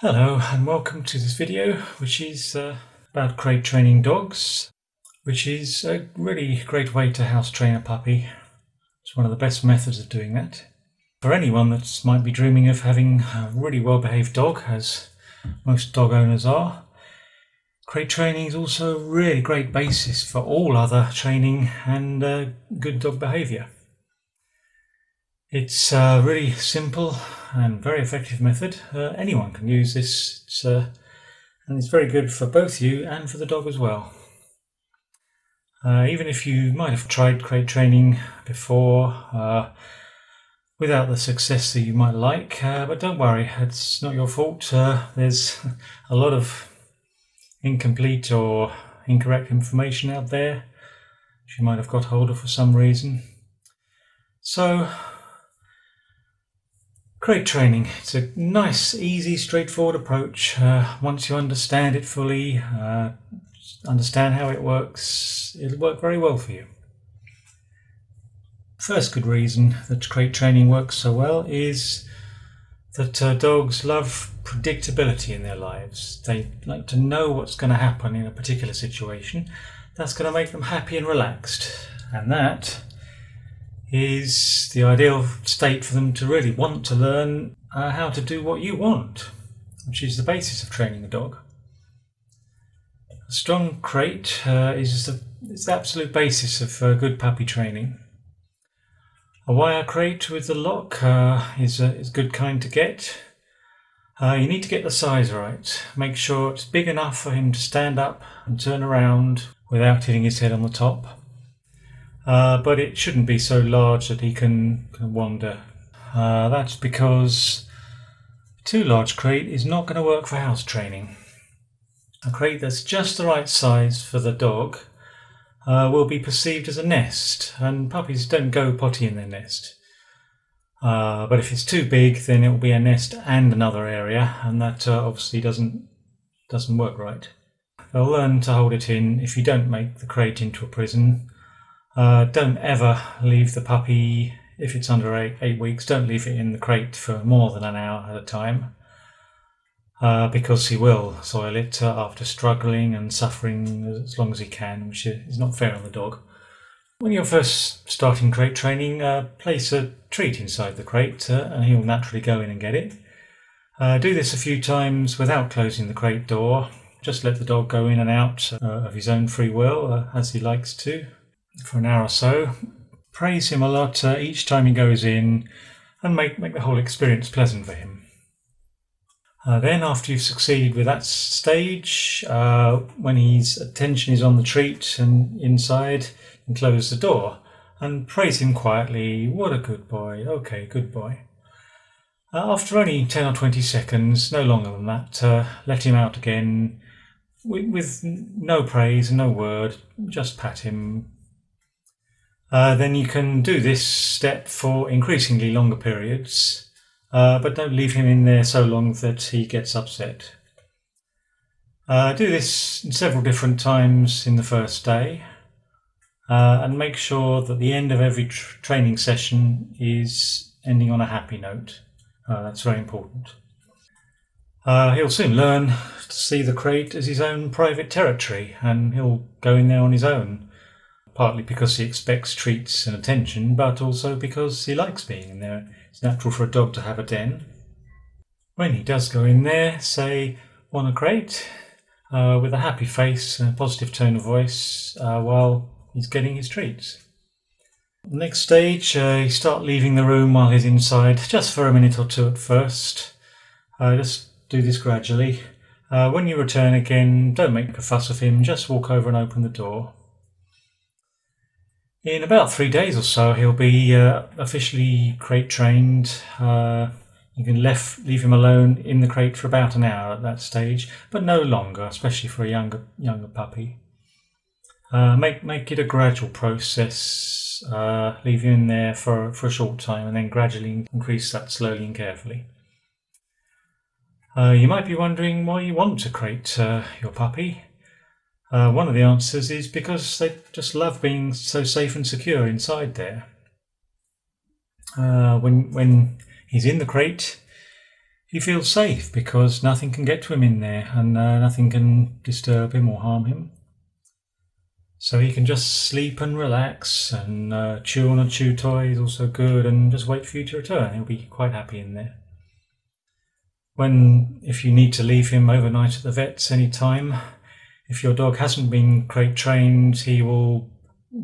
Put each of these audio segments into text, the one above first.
Hello and welcome to this video, which is about crate training dogs, which is a really great way to house train a puppy. It's one of the best methods of doing that. For anyone that might be dreaming of having a really well-behaved dog, as most dog owners are, crate training is also a really great basis for all other training and good dog behaviour. It's a really simple and very effective method. Anyone can use this, and it's very good for both you and for the dog as well. Even if you might have tried crate training before without the success that you might like, but don't worry, it's not your fault. There's a lot of incomplete or incorrect information out there which you might have got hold of for some reason. So, crate training, it's a nice, easy, straightforward approach. Once you understand it fully, understand how it works, it'll work very well for you. First good reason that crate training works so well is that dogs love predictability in their lives. They like to know what's going to happen in a particular situation. That's going to make them happy and relaxed, and that is the ideal state for them to really want to learn how to do what you want, which is the basis of training a dog. A strong crate is the absolute basis of good puppy training. A wire crate with the lock is a good kind to get. You need to get the size right. Make sure it's big enough for him to stand up and turn around without hitting his head on the top. But it shouldn't be so large that he can wander. That's because a too large crate is not going to work for house training. A crate that's just the right size for the dog will be perceived as a nest, and puppies don't go potty in their nest. But if it's too big, then it will be a nest and another area, and that obviously doesn't work right. They'll learn to hold it in if you don't make the crate into a prison. Don't ever leave the puppy, if it's under 8 weeks, don't leave it in the crate for more than an hour at a time, because he will soil it after struggling and suffering as long as he can, which is not fair on the dog. When you're first starting crate training, place a treat inside the crate and he'll naturally go in and get it. Do this a few times without closing the crate door. Just let the dog go in and out of his own free will as he likes to, for an hour or so. Praise him a lot each time he goes in and make the whole experience pleasant for him. Then after you've succeeded with that stage, when his attention is on the treat and inside, and close the door and praise him quietly. What a good boy. Okay, good boy. After only 10 or 20 seconds, no longer than that, let him out again with no praise and no word, just pat him. Then you can do this step for increasingly longer periods, but don't leave him in there so long that he gets upset. Do this several different times in the first day, and make sure that the end of every training session is ending on a happy note. That's very important. He'll soon learn to see the crate as his own private territory, and he'll go in there on his own. Partly because he expects treats and attention, but also because he likes being in there. It's natural for a dog to have a den. When he does go in there, say, "Want a crate?" with a happy face and a positive tone of voice while he's getting his treats. The next stage, you start leaving the room while he's inside, just for a minute or two at first. Just do this gradually. When you return again, don't make a fuss of him, just walk over and open the door. In about 3 days or so, he'll be officially crate trained. You can leave him alone in the crate for about an hour at that stage, but no longer, especially for a younger puppy. Make it a gradual process. Leave him in there for a short time and then gradually increase that slowly and carefully. You might be wondering why you want to crate your puppy. One of the answers is because they just love being so safe and secure inside there. When he's in the crate, he feels safe because nothing can get to him in there, and nothing can disturb him or harm him. So he can just sleep and relax, and chew on a chew toy is also good, and just wait for you to return. He'll be quite happy in there. If you need to leave him overnight at the vet's any time, if your dog hasn't been crate trained, he will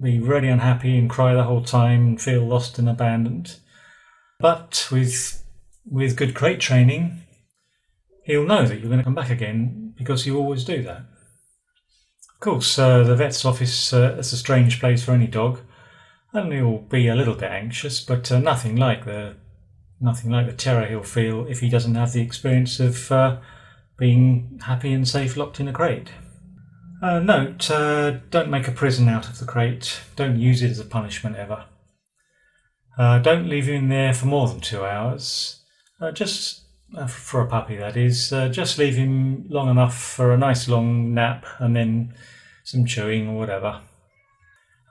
be really unhappy and cry the whole time and feel lost and abandoned. But with good crate training, he'll know that you're going to come back again, because you always do that. Of course, the vet's office is a strange place for any dog, and he'll be a little bit anxious, but nothing like the terror he'll feel if he doesn't have the experience of being happy and safe locked in a crate. Note, don't make a prison out of the crate. Don't use it as a punishment ever. Don't leave him in there for more than 2 hours. For a puppy, that is. Just leave him long enough for a nice long nap and then some chewing or whatever.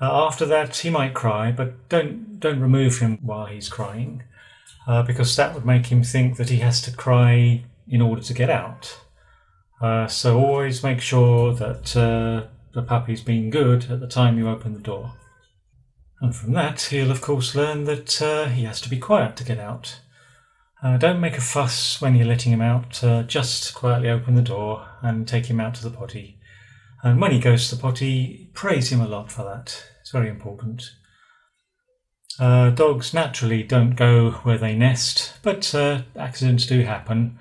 After that, he might cry, but don't remove him while he's crying, because that would make him think that he has to cry in order to get out. So always make sure that the puppy's been good at the time you open the door. And from that, he'll of course learn that he has to be quiet to get out. Don't make a fuss when you're letting him out. Just quietly open the door and take him out to the potty. And when he goes to the potty, praise him a lot for that. It's very important. Dogs naturally don't go where they nest, but accidents do happen.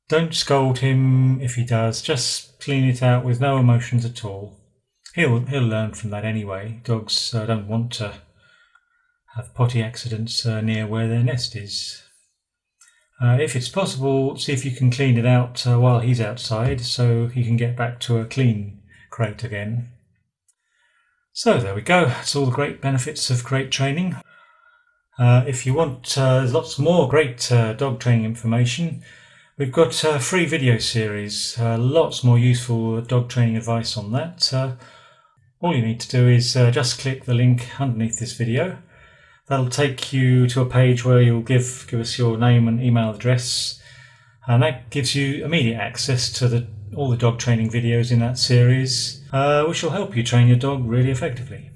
Don't scold him if he does. Just clean it out with no emotions at all. He'll learn from that anyway. Dogs don't want to have potty accidents near where their nest is. If it's possible, see if you can clean it out while he's outside, so he can get back to a clean crate again. So there we go. That's all the great benefits of crate training. If you want lots more great dog training information, we've got a free video series, lots more useful dog training advice on that. All you need to do is just click the link underneath this video. That'll take you to a page where you'll give us your name and email address, and that gives you immediate access to all the dog training videos in that series, which will help you train your dog really effectively.